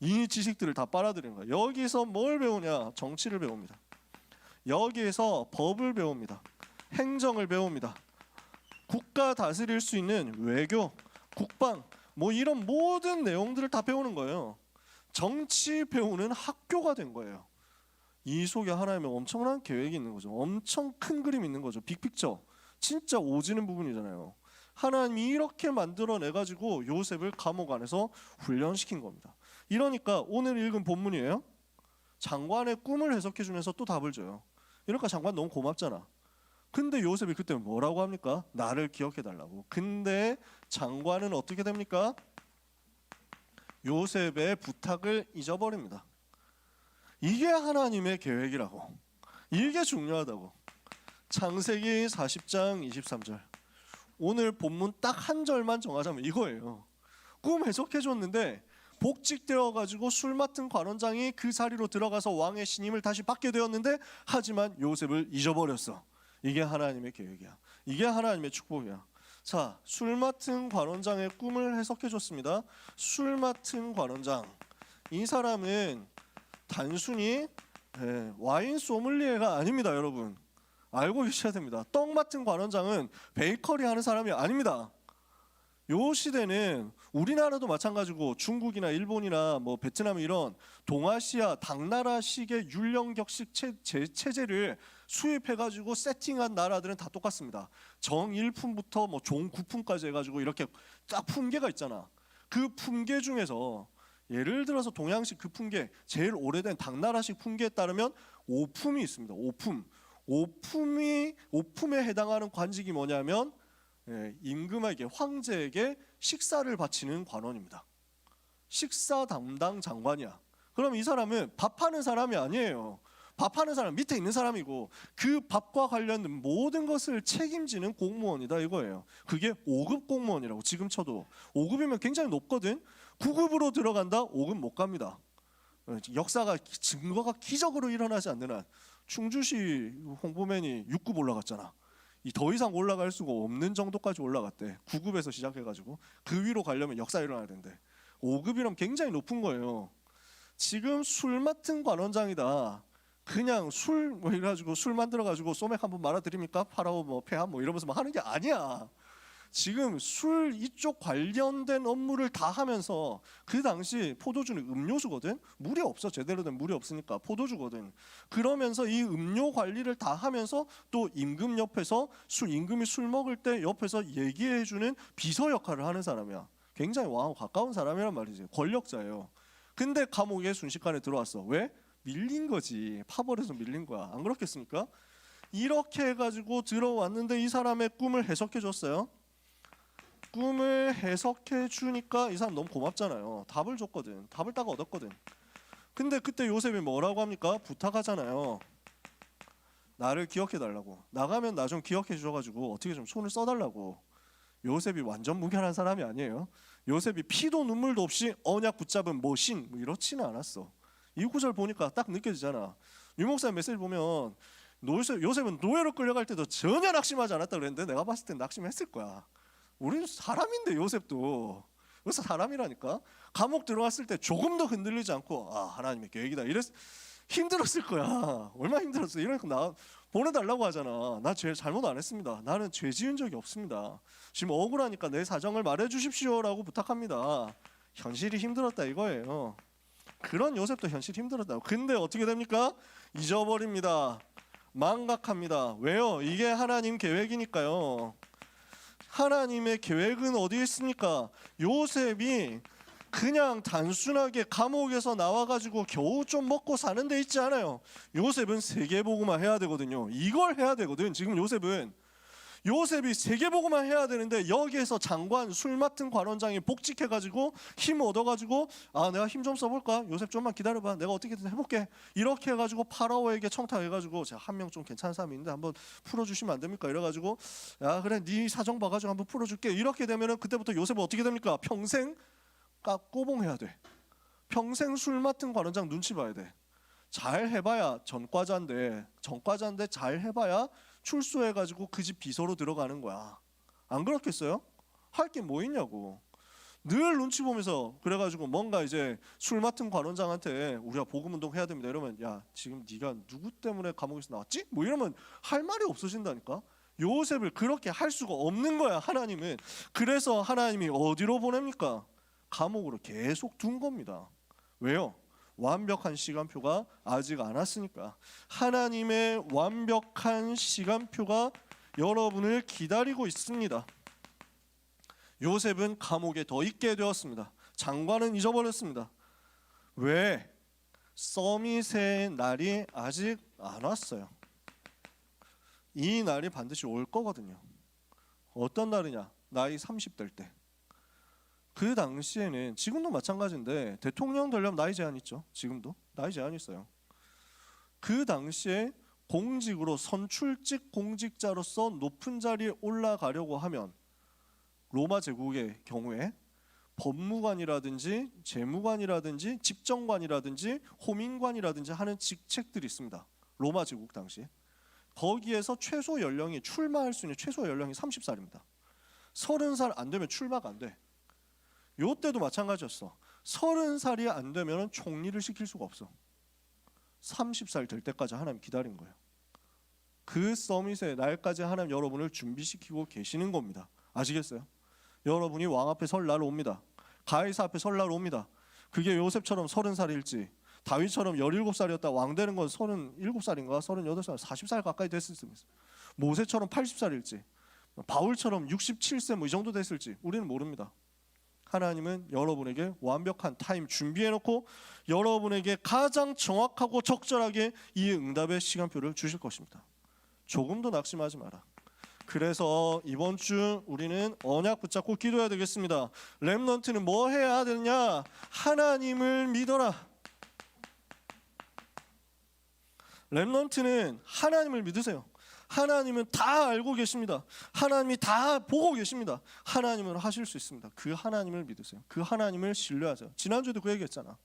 이 지식들을 다 빨아들이는 거야. 여기서 뭘 배우냐? 정치를 배웁니다. 여기에서 법을 배웁니다. 행정을 배웁니다. 국가 다스릴 수 있는 외교, 국방 뭐 이런 모든 내용들을 다 배우는 거예요. 정치 배우는 학교가 된 거예요. 이 속에 하나님의 엄청난 계획이 있는 거죠. 엄청 큰 그림이 있는 거죠. 빅픽처. 진짜 오지는 부분이잖아요. 하나님이 이렇게 만들어내가지고 요셉을 감옥 안에서 훈련시킨 겁니다. 이러니까 오늘 읽은 본문이에요. 장관의 꿈을 해석해 주면서 또 답을 줘요. 이러니까 장관 너무 고맙잖아. 근데 요셉이 그때 뭐라고 합니까? 나를 기억해 달라고. 근데 장관은 어떻게 됩니까? 요셉의 부탁을 잊어버립니다. 이게 하나님의 계획이라고. 이게 중요하다고. 창세기 40장 23절. 오늘 본문 딱 한 절만 정하자면 이거예요. 꿈 해석해 줬는데 복직되어 가지고 술 맡은 관원장이 그 자리로 들어가서 왕의 신임을 다시 받게 되었는데 하지만 요셉을 잊어버렸어. 이게 하나님의 계획이야. 이게 하나님의 축복이야. 자, 술 맡은 관원장의 꿈을 해석해 줬습니다. 술 맡은 관원장. 이 사람은 단순히 와인 소믈리에가 아닙니다, 여러분. 알고 계셔야 됩니다. 떡 맡은 관원장은 베이커리 하는 사람이 아닙니다. 요 시대는 우리나라도 마찬가지고 중국이나 일본이나 뭐 베트남 이런 동아시아 당나라식의 율령격식 체제를 수입해가지고 세팅한 나라들은 다 똑같습니다. 정일품부터 뭐 종구품까지 해가지고 이렇게 딱 품계가 있잖아. 그 품계 중에서 예를 들어서 동양식 그 품계 제일 오래된 당나라식 품계에 따르면 오품이 있습니다. 오품에 해당하는 관직이 뭐냐면 임금에게 황제에게 식사를 바치는 관원입니다. 식사 담당 장관이야. 그럼 이 사람은 밥하는 사람이 아니에요. 밥하는 사람 밑에 있는 사람이고 그 밥과 관련된 모든 것을 책임지는 공무원이다 이거예요. 그게 5급 공무원이라고. 지금 쳐도 5급이면 굉장히 높거든. 9급으로 들어간다 5급 못 갑니다. 역사가 증거가 기적으로 일어나지 않는 한 충주시 홍보맨이 6급 올라갔잖아. 더 이상 올라갈 수가 없는 정도까지 올라갔대. 9급에서 시작해가지고 그 위로 가려면 역사 일어나야 된대. 5급이라면 굉장히 높은 거예요. 지금 술 맡은 관원장이다. 그냥 술 뭐 이래가지고 술 만들어가지고 소맥 한번 말아드립니까? 파라오 뭐 폐암 뭐 이러면서 막 하는 게 아니야. 지금 술 이쪽 관련된 업무를 다 하면서 그 당시 포도주는 음료수거든. 물이 없어. 제대로 된 물이 없으니까 포도주거든. 그러면서 이 음료 관리를 다 하면서 또 임금 옆에서 임금이 술 먹을 때 옆에서 얘기해주는 비서 역할을 하는 사람이야. 굉장히 왕하고 가까운 사람이란 말이지. 권력자예요. 근데 감옥에 순식간에 들어왔어. 왜? 밀린 거지. 파벌에서 밀린 거야. 안 그렇겠습니까? 이렇게 해가지고 들어왔는데 이 사람의 꿈을 해석해 줬어요. 꿈을 해석해 주니까 이 사람 너무 고맙잖아요. 답을 줬거든. 답을 딱 얻었거든. 근데 그때 요셉이 뭐라고 합니까? 부탁하잖아요. 나를 기억해 달라고. 나가면 나 좀 기억해 줘가지고 어떻게 좀 손을 써달라고. 요셉이 완전 무결한 사람이 아니에요. 요셉이 피도 눈물도 없이 언약 붙잡은 모신 뭐 이렇지는 않았어. 이 구절 보니까 딱 느껴지잖아. 유목사님 메시지 보면 요셉은 노예로 끌려갈 때도 전혀 낙심하지 않았다 그랬는데 내가 봤을 땐 낙심했을 거야. 우리는 사람인데 요셉도 그래서 사람이라니까. 감옥 들어갔을 때 조금도 흔들리지 않고 아 하나님의 계획이다 힘들었을 거야. 얼마나 힘들었어. 이러니까 나 보내달라고 하잖아. 나 죄 잘못 안 했습니다. 나는 죄 지은 적이 없습니다. 지금 억울하니까 내 사정을 말해주십시오라고 부탁합니다. 현실이 힘들었다 이거예요. 그런 요셉도 현실이 힘들었다고. 근데 어떻게 됩니까? 잊어버립니다. 망각합니다. 왜요? 이게 하나님 계획이니까요. 하나님의 계획은 어디에 있습니까? 요셉이 그냥 단순하게 감옥에서 나와가지고 겨우 좀 먹고 사는 데 있지 않아요. 요셉은 세계복음화 해야 되거든요. 이걸 해야 되거든. 지금 요셉은 요셉이 세계보고만 해야 되는데 여기에서 장관, 술 맡은 관원장이 복직해가지고 힘 얻어가지고 내가 힘 좀 써볼까? 요셉 좀만 기다려봐, 내가 어떻게든 해볼게. 이렇게 해가지고 파라오에게 청탁해가지고 제가 한 명 좀 괜찮은 사람이 있는데 한번 풀어주시면 안 됩니까? 이래가지고 야 그래 네 사정 봐가지고 한번 풀어줄게. 이렇게 되면은 그때부터 요셉은 어떻게 됩니까? 평생 꼬봉해야 돼. 평생 술 맡은 관원장 눈치 봐야 돼. 잘 해봐야 전과자인데 잘 해봐야 출소해가지고 그 집 비서로 들어가는 거야. 안 그렇겠어요? 할 게 뭐 있냐고. 늘 눈치 보면서 그래가지고 뭔가 이제 술 맡은 관원장한테 우리가 복음운동 해야 됩니다 이러면 야 지금 네가 누구 때문에 감옥에서 나왔지? 뭐 이러면 할 말이 없어진다니까. 요셉을 그렇게 할 수가 없는 거야 하나님은. 그래서 하나님이 어디로 보냅니까? 감옥으로 계속 둔 겁니다. 왜요? 완벽한 시간표가 아직 안 왔으니까. 하나님의 완벽한 시간표가 여러분을 기다리고 있습니다. 요셉은 감옥에 더 있게 되었습니다. 장관은 잊어버렸습니다. 왜? 서밋의 날이 아직 안 왔어요. 이 날이 반드시 올 거거든요. 어떤 날이냐? 나이 30될 때. 그 당시에는 지금도 마찬가지인데 대통령 되려면 나이 제한 있죠. 지금도 나이 제한이 있어요. 그 당시에 공직으로 선출직 공직자로서 높은 자리에 올라가려고 하면 로마 제국의 경우에 법무관이라든지 재무관이라든지 집정관이라든지 호민관이라든지 하는 직책들이 있습니다. 로마 제국 당시에. 거기에서 최소 연령이 출마할 수 있는 최소 연령이 30살입니다. 30살 안 되면 출마가 안 돼. 요때도 마찬가지였어. 30살이 안 되면 총리를 시킬 수가 없어. 30살 될 때까지 하나님 기다린 거예요. 그 서밋의 날까지 하나님 여러분을 준비시키고 계시는 겁니다. 아시겠어요? 여러분이 왕 앞에 설 날 옵니다. 가이사 앞에 설 날 옵니다. 그게 요셉처럼 30살일지 다윗처럼 17살이었다 왕 되는 건 37살인가 38살 40살 가까이 됐을 수 있습니다. 모세처럼 80살일지 바울처럼 67세 뭐 이 정도 됐을지 우리는 모릅니다. 하나님은 여러분에게 완벽한 타임 준비해놓고 여러분에게 가장 정확하고 적절하게 이 응답의 시간표를 주실 것입니다. 조금도 낙심하지 마라. 그래서 이번 주 우리는 언약 붙잡고 기도해야 되겠습니다. 렘넌트는 뭐 해야 되느냐? 하나님을 믿어라. 렘넌트는 하나님을 믿으세요. 하나님은 다 알고 계십니다. 하나님이 다 보고 계십니다. 하나님은 하실 수 있습니다. 그 하나님을 믿으세요. 그 하나님을 신뢰하세요. 지난주에도 그 얘기했잖아.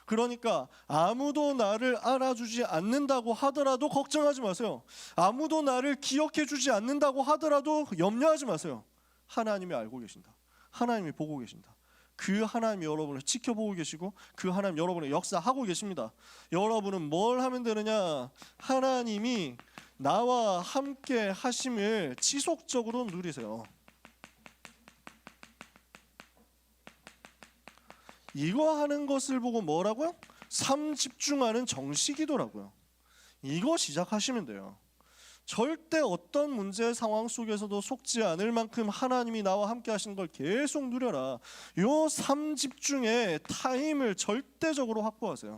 그러니까 아무도 나를 알아주지 않는다고 하더라도 걱정하지 마세요. 아무도 나를 기억해 주지 않는다고 하더라도 염려하지 마세요. 하나님이 알고 계신다. 하나님이 보고 계신다. 그 하나님이 여러분을 지켜보고 계시고 그 하나님 여러분의 역사하고 계십니다. 여러분은 뭘 하면 되느냐? 하나님이 나와 함께 하심을 지속적으로 누리세요. 이거 하는 것을 보고 뭐라고요? 삶 집중하는 정식이더라고요. 이거 시작하시면 돼요. 절대 어떤 문제 상황 속에서도 속지 않을 만큼 하나님이 나와 함께 하시는 걸 계속 누려라. 요 삶 집중의 타임을 절대적으로 확보하세요.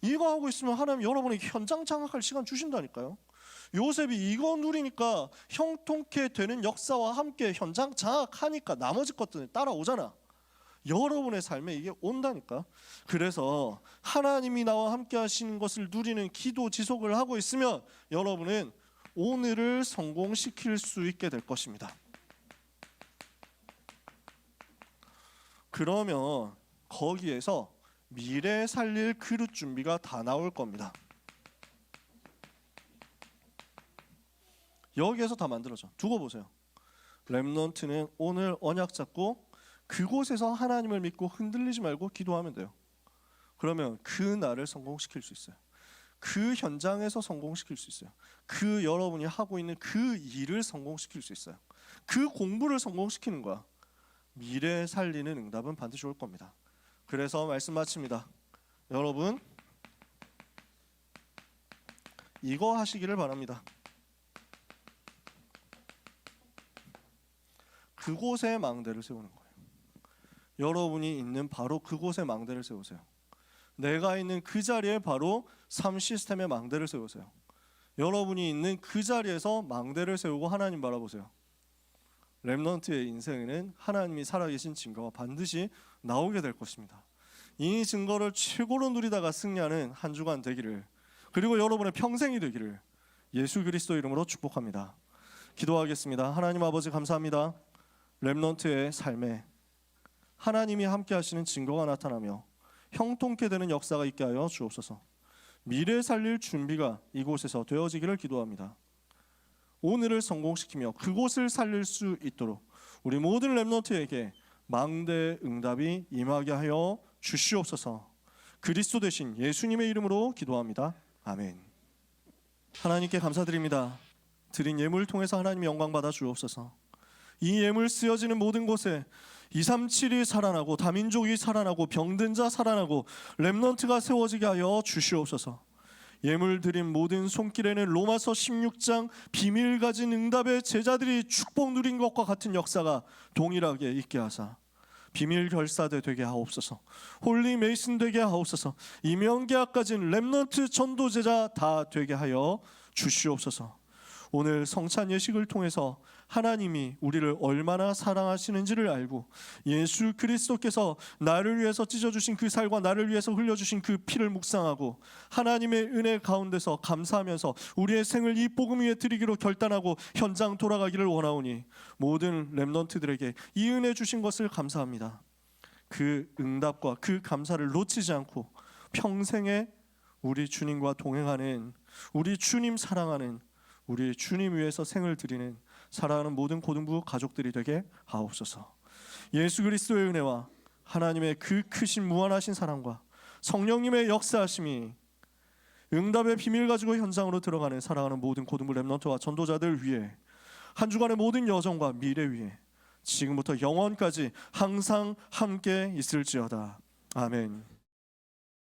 이거 하고 있으면 하나님 여러분에게 현장 장악할 시간 주신다니까요. 요셉이 이거 누리니까 형통케 되는 역사와 함께 현장 장악하니까 나머지 것들은 따라오잖아. 여러분의 삶에 이게 온다니까. 그래서 하나님이 나와 함께 하시는 것을 누리는 기도 지속을 하고 있으면 여러분은 오늘을 성공시킬 수 있게 될 것입니다. 그러면 거기에서 미래 살릴 그릇 준비가 다 나올 겁니다. 여기에서 다 만들어져. 두고 보세요. 렘넌트는 오늘 언약 잡고 그곳에서 하나님을 믿고 흔들리지 말고 기도하면 돼요. 그러면 그 날을 성공시킬 수 있어요. 그 현장에서 성공시킬 수 있어요. 그 여러분이 하고 있는 그 일을 성공시킬 수 있어요. 그 공부를 성공시키는 거야. 미래 살리는 응답은 반드시 올 겁니다. 그래서 말씀 마칩니다. 여러분 이거 하시기를 바랍니다. 그곳에 망대를 세우는 거예요. 여러분이 있는 바로 그곳에 망대를 세우세요. 내가 있는 그 자리에 바로 삶 시스템의 망대를 세우세요. 여러분이 있는 그 자리에서 망대를 세우고 하나님 바라보세요. 렘넌트의 인생에는 하나님이 살아계신 증거가 반드시 나오게 될 것입니다. 이 증거를 최고로 누리다가 승리하는 한 주간 되기를, 그리고 여러분의 평생이 되기를 예수 그리스도 이름으로 축복합니다. 기도하겠습니다. 하나님 아버지 감사합니다. 렘넌트의 삶에 하나님이 함께 하시는 증거가 나타나며 형통케 되는 역사가 있게 하여 주옵소서. 미래 살릴 준비가 이곳에서 되어지기를 기도합니다. 오늘을 성공시키며 그곳을 살릴 수 있도록 우리 모든 렘넌트에게 망대의 응답이 임하게 하여 주시옵소서. 그리스도 되신 예수님의 이름으로 기도합니다. 아멘. 하나님께 감사드립니다. 드린 예물을 통해서 하나님 영광 받아 주옵소서. 이 예물 쓰여지는 모든 곳에 237이 살아나고 다민족이 살아나고 병든 자 살아나고 렘넌트가 세워지게 하여 주시옵소서. 예물 드린 모든 손길에는 로마서 16장 비밀 가진 응답의 제자들이 축복 누린 것과 같은 역사가 동일하게 있게 하사 비밀 결사대 되게 하옵소서. 홀리 메이슨 되게 하옵소서. 이명계약 가진 렘넌트 전도제자 다 되게 하여 주시옵소서. 오늘 성찬 예식을 통해서 하나님이 우리를 얼마나 사랑하시는지를 알고 예수 그리스도께서 나를 위해서 찢어주신 그 살과 나를 위해서 흘려주신 그 피를 묵상하고 하나님의 은혜 가운데서 감사하면서 우리의 생을 이 복음 위에 드리기로 결단하고 현장 돌아가기를 원하오니 모든 렘넌트들에게 이 은혜 주신 것을 감사합니다. 그 응답과 그 감사를 놓치지 않고 평생에 우리 주님과 동행하는, 우리 주님 사랑하는, 우리 주님 위해서 생을 드리는 사랑하는 모든 고등부 가족들이 되게 하옵소서. 예수 그리스도의 은혜와 하나님의 그 크신 무한하신 사랑과 성령님의 역사하심이 응답의 비밀 가지고 현장으로 들어가는 사랑하는 모든 고등부 렘넌트와 전도자들 위해 한 주간의 모든 여정과 미래 위에 지금부터 영원까지 항상 함께 있을지어다. 아멘.